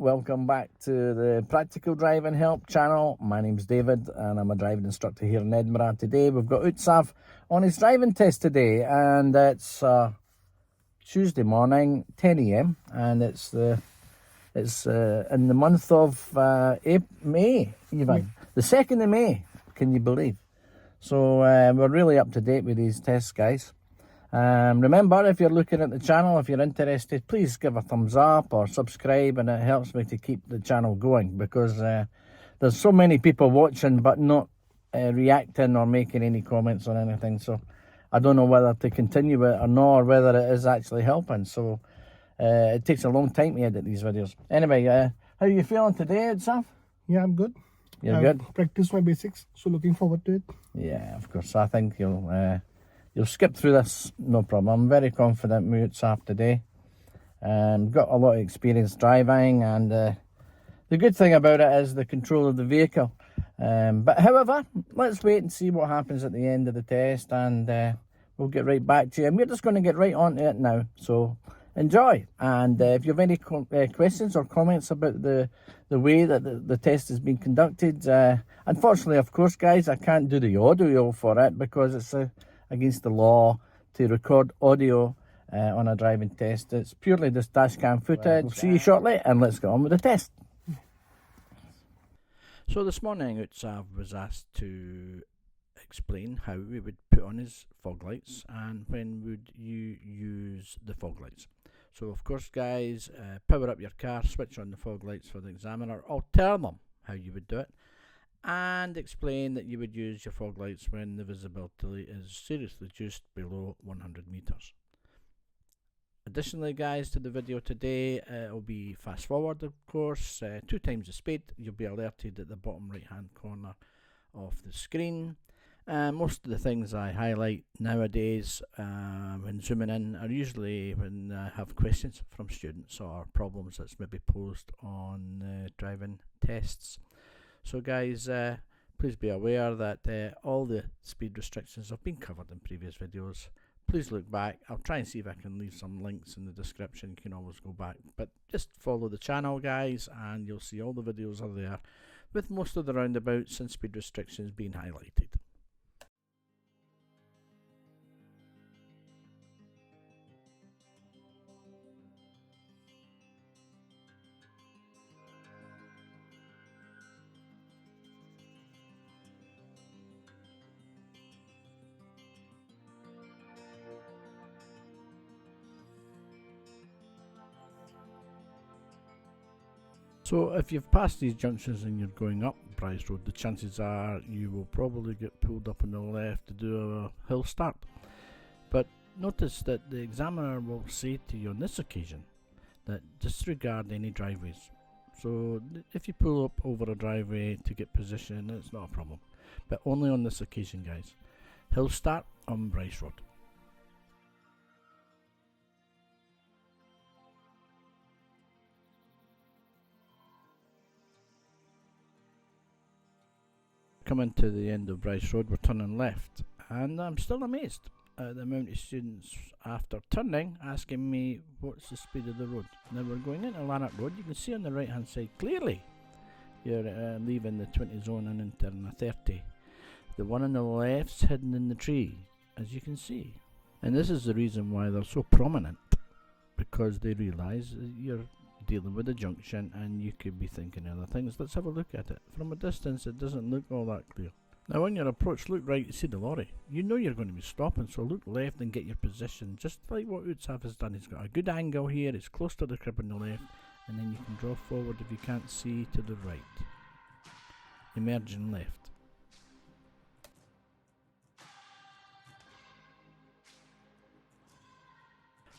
Welcome back to the Practical Driving Help channel. My name's David and I'm a driving instructor here in Edinburgh. Today we've got Utsav on his driving test today, and it's Tuesday morning, 10 a.m. and it's in the month of May, even the 2nd of May. Can you believe? So we're really up to date with these tests, guys. Remember, if you're looking at the channel, if you're interested, please give a thumbs up or subscribe, and it helps me to keep the channel going, because there's so many people watching but not reacting or making any comments on anything. So I don't know whether to continue it or not, or whether it is actually helping. So it takes a long time to edit these videos. Anyway, how are you feeling today, Utsav? Yeah, I'm good. You're good? Practiced my basics, so looking forward to it. Yeah, of course. I think you'll skip through this, no problem. I'm very confident with Utsav today. Got a lot of experience driving, and the good thing about it is the control of the vehicle. But however, let's wait and see what happens at the end of the test, and we'll get right back to you. And we're just going to get right onto it now. So enjoy. And if you have any questions or comments about the way that the test has been conducted, unfortunately, of course, guys, I can't do the audio for it because it's against the law to record audio on a driving test. It's purely just dash cam footage. We'll see you shortly, and let's get on with the test. So this morning, Utsav was asked to explain how we would put on his fog lights and when would you use the fog lights. So of course, guys, power up your car, switch on the fog lights for the examiner, or tell them how you would do it, and explain that you would use your fog lights when the visibility is seriously reduced below 100 meters. Additionally, guys, to the video today, it'll be fast forward, of course, 2 times the speed. You'll be alerted at the bottom right hand corner of the screen. Most of the things I highlight nowadays when zooming in are usually when I have questions from students or problems that's maybe posed on driving tests. So guys, please be aware that all the speed restrictions have been covered in previous videos. Please look back. I'll try and see if I can leave some links in the description. You can always go back, but just follow the channel, guys, and you'll see all the videos are there with most of the roundabouts and speed restrictions being highlighted. So if you've passed these junctions and you're going up Bryce Road, the chances are you will probably get pulled up on the left to do a hill start. But notice that the examiner will say to you on this occasion that disregard any driveways. So if you pull up over a driveway to get position, it's not a problem. But only on this occasion, guys. Hill start on Bryce Road. Coming to the end of Bryce Road, we're turning left, and I'm still amazed at the amount of students after turning asking me what's the speed of the road. Now we're going into Lanark Road. You can see on the right hand side clearly you're leaving the 20 zone and entering a 30. The one on the left's hidden in the tree, as you can see, and this is the reason why they're so prominent, because they realise you're dealing with a junction and you could be thinking other things. Let's have a look at it. From a distance it doesn't look all that clear. Now on your approach, look right, you see the lorry. You know you're going to be stopping, so look left and get your position, just like what Utsav has done. He's got a good angle here, it's close to the crib on the left, and then you can draw forward if you can't see to the right. Emerging left.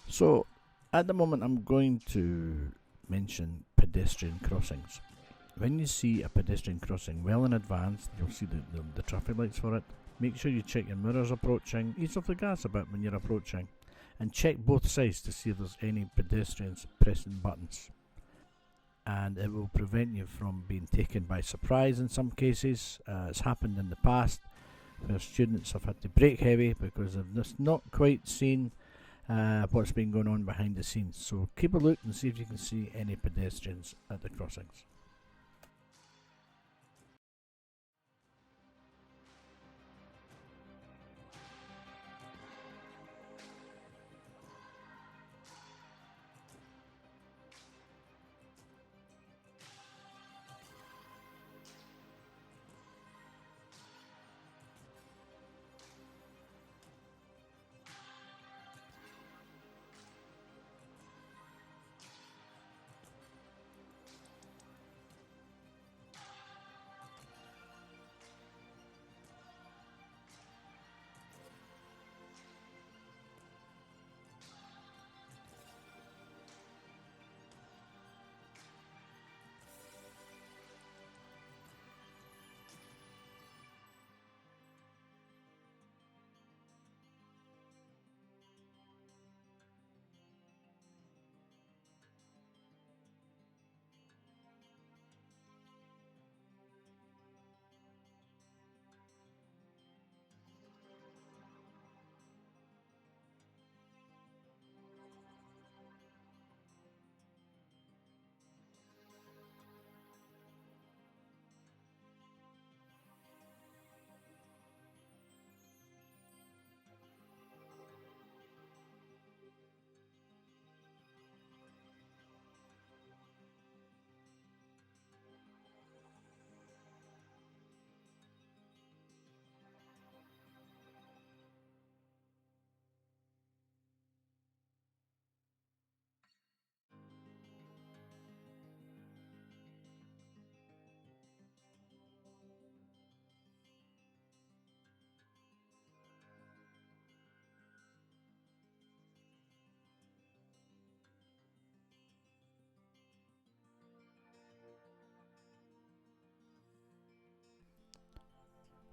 So at the moment I'm going to mention pedestrian crossings. When you see a pedestrian crossing well in advance, you'll see the traffic lights for it. Make sure you check your mirrors approaching, ease off the gas a bit when you're approaching, and check both sides to see if there's any pedestrians pressing buttons. And it will prevent you from being taken by surprise in some cases. It's happened in the past where students have had to brake heavy because they've just not quite seen what's been going on behind the scenes. So keep a look and see if you can see any pedestrians at the crossings.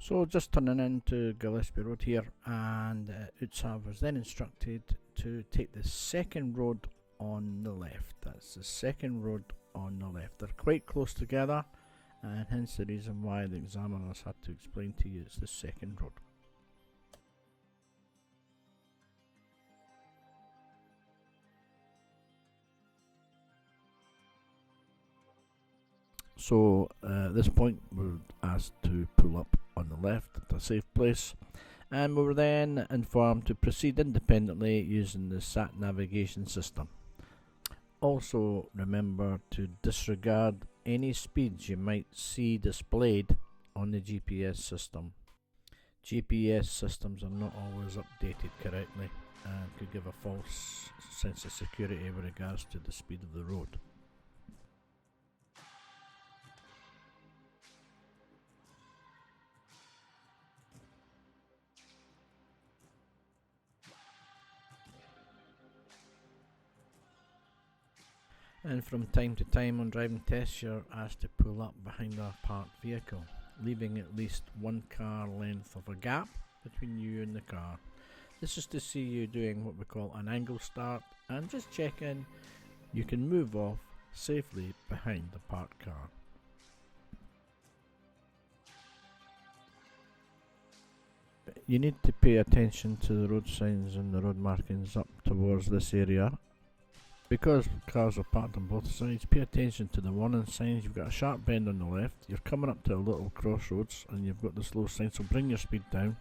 So just turning into Gillespie Road here, and Utsav was then instructed to take the second road on the left. That's the second road on the left. They're quite close together, and hence the reason why the examiners had to explain to you it's the second road. So at this point we're asked to pull up on the left at a safe place, and we were then informed to proceed independently using the SAT navigation system. Also remember to disregard any speeds you might see displayed on the GPS system. GPS systems are not always updated correctly and could give a false sense of security with regards to the speed of the road. And from time to time on driving tests you're asked to pull up behind a parked vehicle, leaving at least one car length of a gap between you and the car. This is to see you doing what we call an angle start, and just checking you can move off safely behind the parked car. You need to pay attention to the road signs and the road markings up towards this area. Because cars are parked on both sides, pay attention to the warning signs. You've got a sharp bend on the left, you're coming up to a little crossroads and you've got the slow sign, so bring your speed down.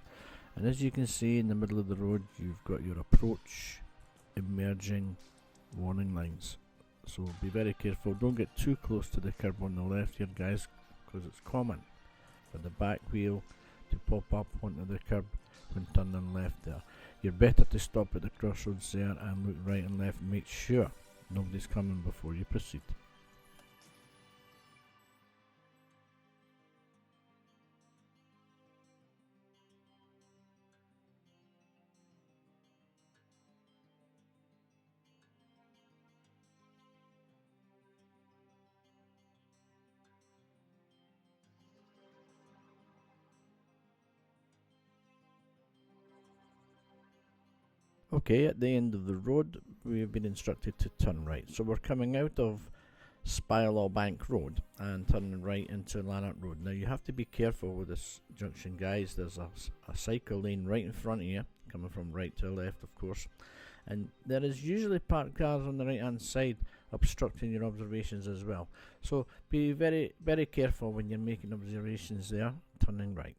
And as you can see in the middle of the road you've got your approach emerging warning lines. So be very careful, don't get too close to the curb on the left here guys, because it's common for the back wheel to pop up onto the curb when turning left there. You're better to stop at the crossroads there and look right and left and make sure nobody's coming before you proceed. Okay, at the end of the road we've been instructed to turn right. So we're coming out of Spylaw Bank Road and turning right into Lanark Road. Now you have to be careful with this junction guys, there's a cycle lane right in front of you, coming from right to left of course, and there is usually parked cars on the right hand side obstructing your observations as well. So be very, very careful when you're making observations there, turning right.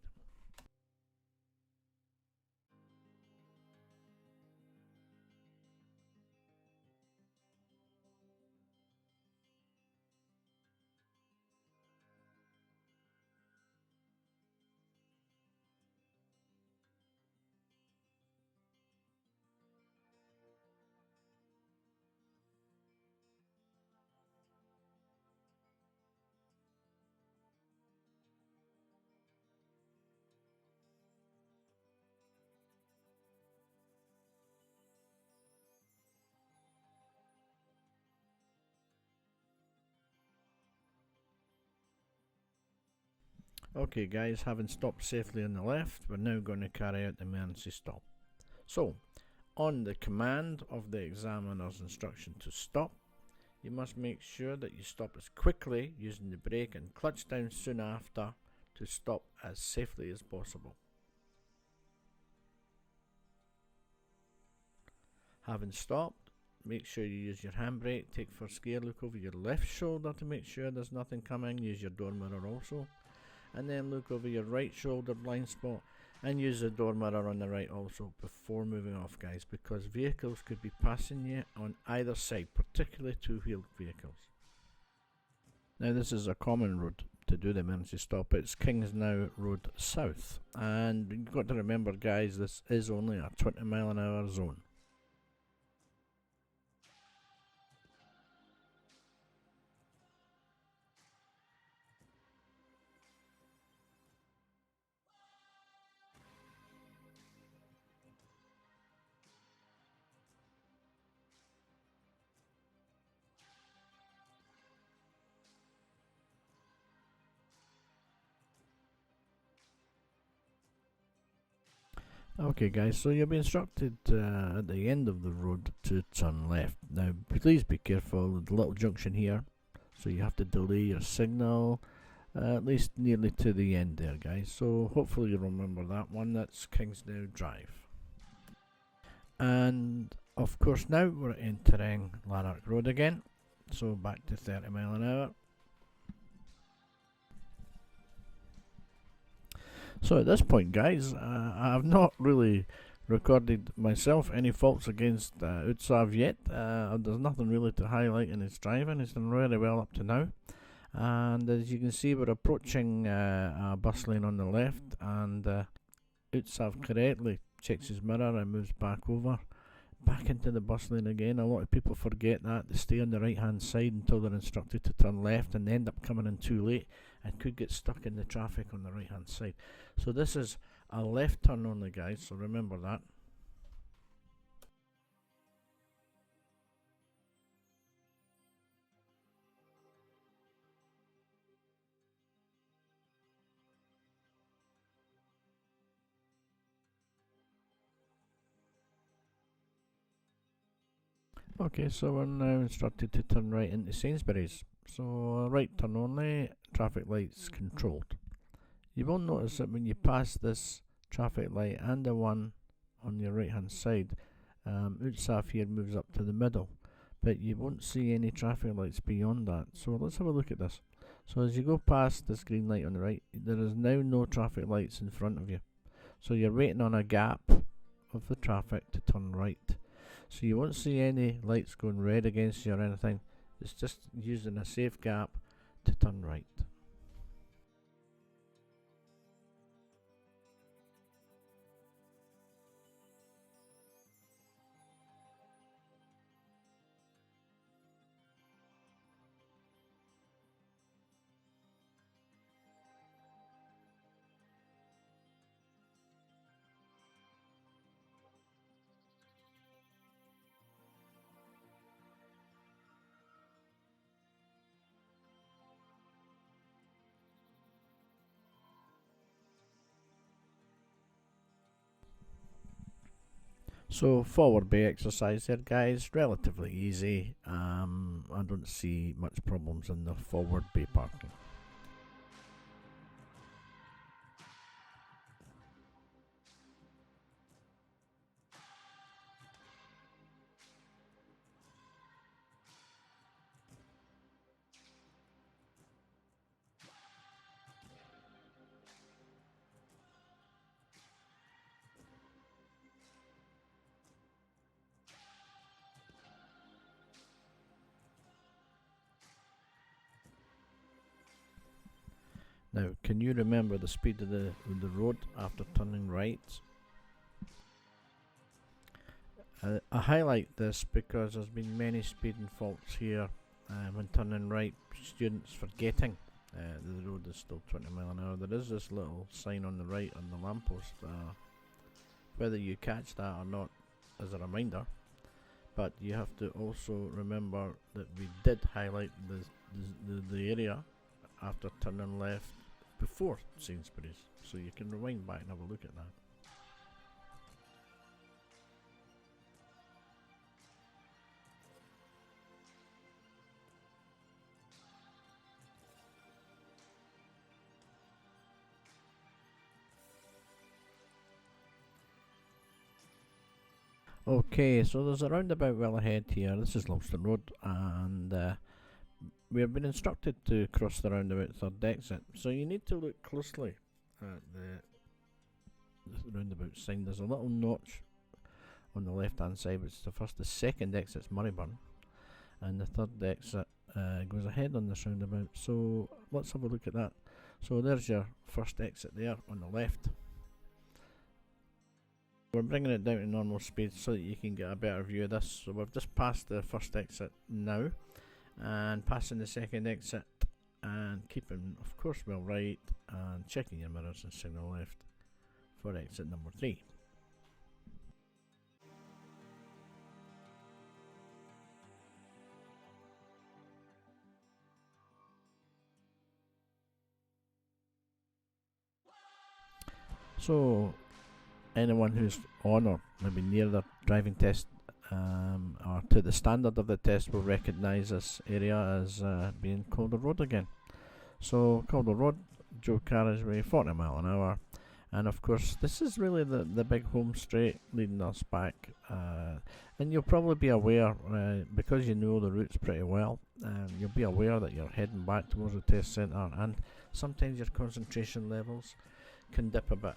Okay guys, having stopped safely on the left, we're now going to carry out the emergency stop. So, on the command of the examiner's instruction to stop, you must make sure that you stop as quickly using the brake and clutch down soon after to stop as safely as possible. Having stopped, make sure you use your handbrake, take first gear, look over your left shoulder to make sure there's nothing coming, use your door mirror also, and then look over your right shoulder blind spot and use the door mirror on the right also before moving off guys, because vehicles could be passing you on either side, particularly two-wheeled vehicles. Now this is a common road to do the emergency stop. It's KingsKnowe Rd Sth, and you've got to remember guys, this is only a 20-mile-an-hour zone. Okay guys, so you'll be instructed at the end of the road to turn left. Now please be careful, the little junction here, so you have to delay your signal at least nearly to the end there guys, so hopefully you remember that one. That's KingsKnowe Drive. And of course now we're entering Lanark Road again, so back to 30 mile an hour. So at this point guys, I've not really recorded myself any faults against Utsav yet. There's nothing really to highlight in his driving. He's done really well up to now, and as you can see we're approaching a bus lane on the left, and Utsav correctly checks his mirror and moves back into the bus lane again. A lot of people forget that. They stay on the right hand side until they're instructed to turn left and they end up coming in too late and could get stuck in the traffic on the right hand side. So this is a left turn only guys, so remember that. Okay, so we're now instructed to turn right into Sainsbury's. So right turn only, traffic lights controlled. You will notice that when you pass this traffic light and the one on your right hand side, Utsav here moves up to the middle, but you won't see any traffic lights beyond that. So let's have a look at this. So as you go past this green light on the right, there is now no traffic lights in front of you. So you're waiting on a gap of the traffic to turn right. So you won't see any lights going red against you or anything. It's just using a safe gap to turn right. So forward bay exercise there guys, relatively easy. I don't see much problems in the forward bay parking. Now, can you remember the speed of the road after turning right? I highlight this because there's been many speeding faults here when turning right. Students forgetting the road is still 20 mile an hour. There is this little sign on the right on the lamppost. Whether you catch that or not as a reminder, but you have to also remember that we did highlight the area after turning left before Sainsbury's, so you can rewind back and have a look at that. Okay, so there's a roundabout well ahead here. This is Longstone Road, and we have been instructed to cross the roundabout third exit. So you need to look closely at the roundabout sign. There's a little notch on the left hand side, which is the second exit's Marylebone, and the third exit goes ahead on this roundabout. So let's have a look at that. So there's your first exit there on the left. We're bringing it down to normal speed so that you can get a better view of this. So we've just passed the first exit now, and passing the second exit, and keeping of course well right, and checking your mirrors and signal left for exit number 3. So anyone who's on or maybe near the driving test or to the standard of the test will recognise this area as being Calder Road again. So Calder Road, dual carriageway, 40 mile an hour, and of course this is really the big home straight leading us back, and you'll probably be aware, because you know the routes pretty well, you'll be aware that you're heading back towards the test centre, and sometimes your concentration levels can dip a bit.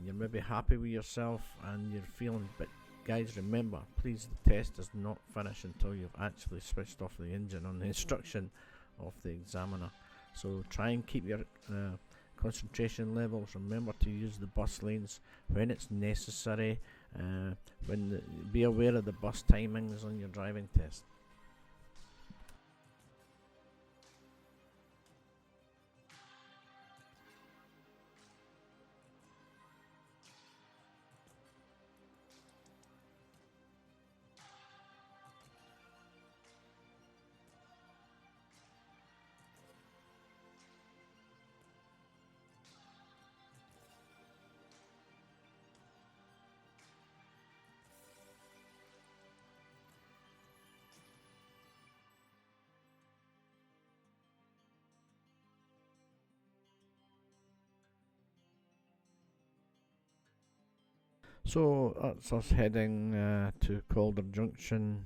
You're maybe happy with yourself and you're feeling, but guys, remember, please, the test does not finish until you've actually switched off the engine on the instruction of the examiner. So try and keep your concentration levels. Remember to use the bus lanes when it's necessary. Be aware of the bus timings on your driving test. So that's us heading to Calder Junction,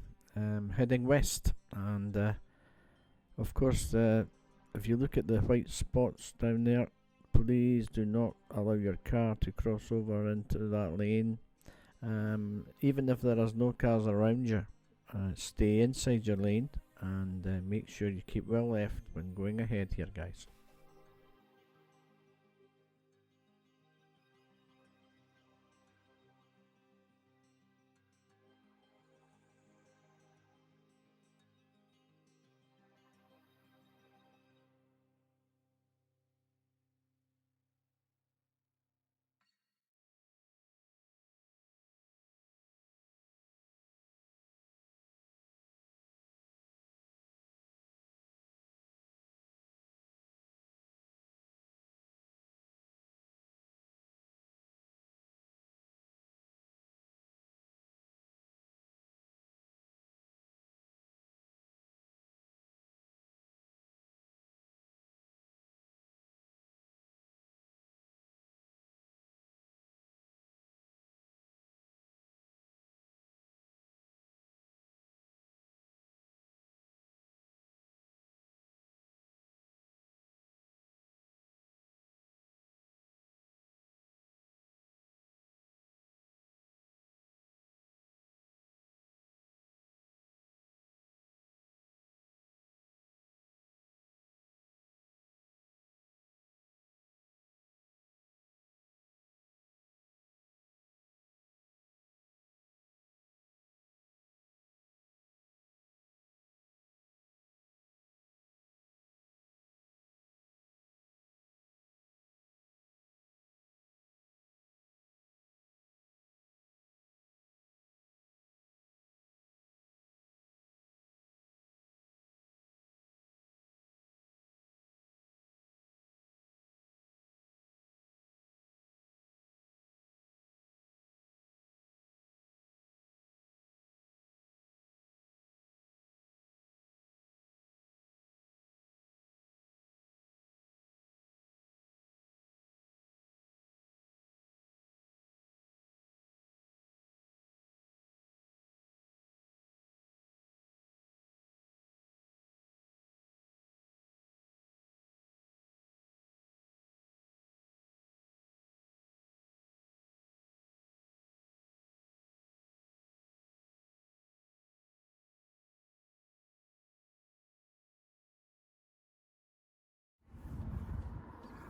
heading west, and of course if you look at the white spots down there, please do not allow your car to cross over into that lane. Even if there is no cars around you, stay inside your lane, and make sure you keep well left when going ahead here, guys.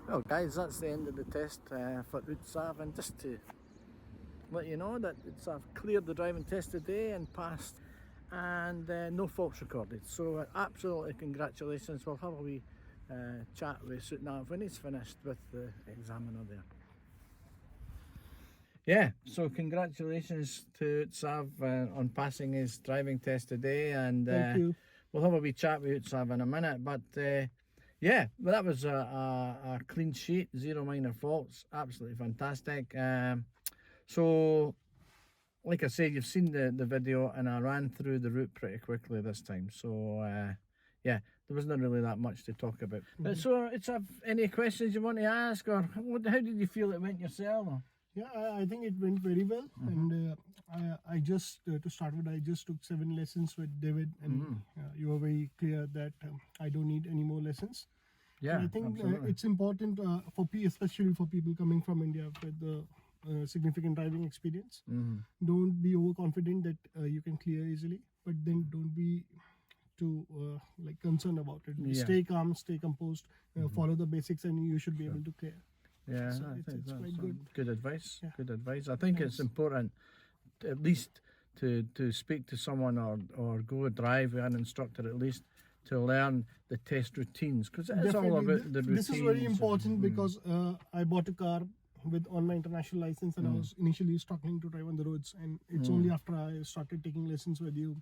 Well guys, that's the end of the test for Utsav, and just to let you know that Utsav cleared the driving test today and passed, and no faults recorded, so absolutely congratulations. We'll have a wee chat with Sutnav when he's finished with the examiner there. Yeah, so congratulations to Utsav on passing his driving test today, and Thank you. we'll have a wee chat with Utsav in a minute. But yeah, well, that was a clean sheet, 0 minor faults, absolutely fantastic. So, like I said, you've seen the video, and I ran through the route pretty quickly this time. So yeah, there wasn't really that much to talk about. So, Utsav, any questions you want to ask, or how did you feel it went yourself? Or? Yeah, I think it went very well, and I just to start with, I just took 7 lessons with David, and you were very clear that I don't need any more lessons. Yeah, and I think absolutely. it's important especially for people coming from India with the significant driving experience. Don't be overconfident that you can clear easily, but then don't be too like concerned about it. Yeah. Stay calm, stay composed, follow the basics, and you should be able to clear. Yeah, So I it's think that's quite good. good advice. Yeah. Good advice. I think it's important, at least, to speak to someone or go drive with an instructor at least to learn the test routines, because it's all Definitely. about the routines. This is very important because I bought a car on my international license, and I was initially struggling to drive on the roads, and it's only after I started taking lessons with you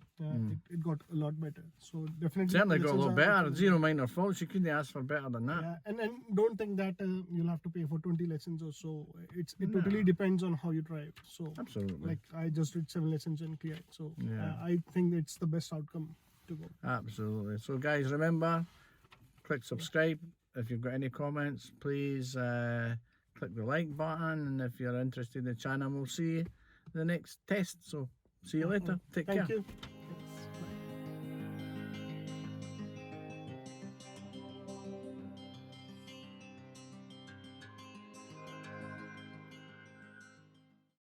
it got a lot better. So definitely Certainly got a lessons lot are better. recommended. 0 minor faults. You couldn't ask for better than that. Yeah, and don't think that you'll have to pay for 20 lessons or so. It totally depends on how you drive. So Absolutely. like I just did 7 lessons and cleared. So Yeah. I think it's the best outcome to go. Absolutely. So guys, remember, click subscribe. If you've got any comments, please click the like button, and if you're interested in the channel, we'll see you in the next test. So see you later. Take care. Thank you.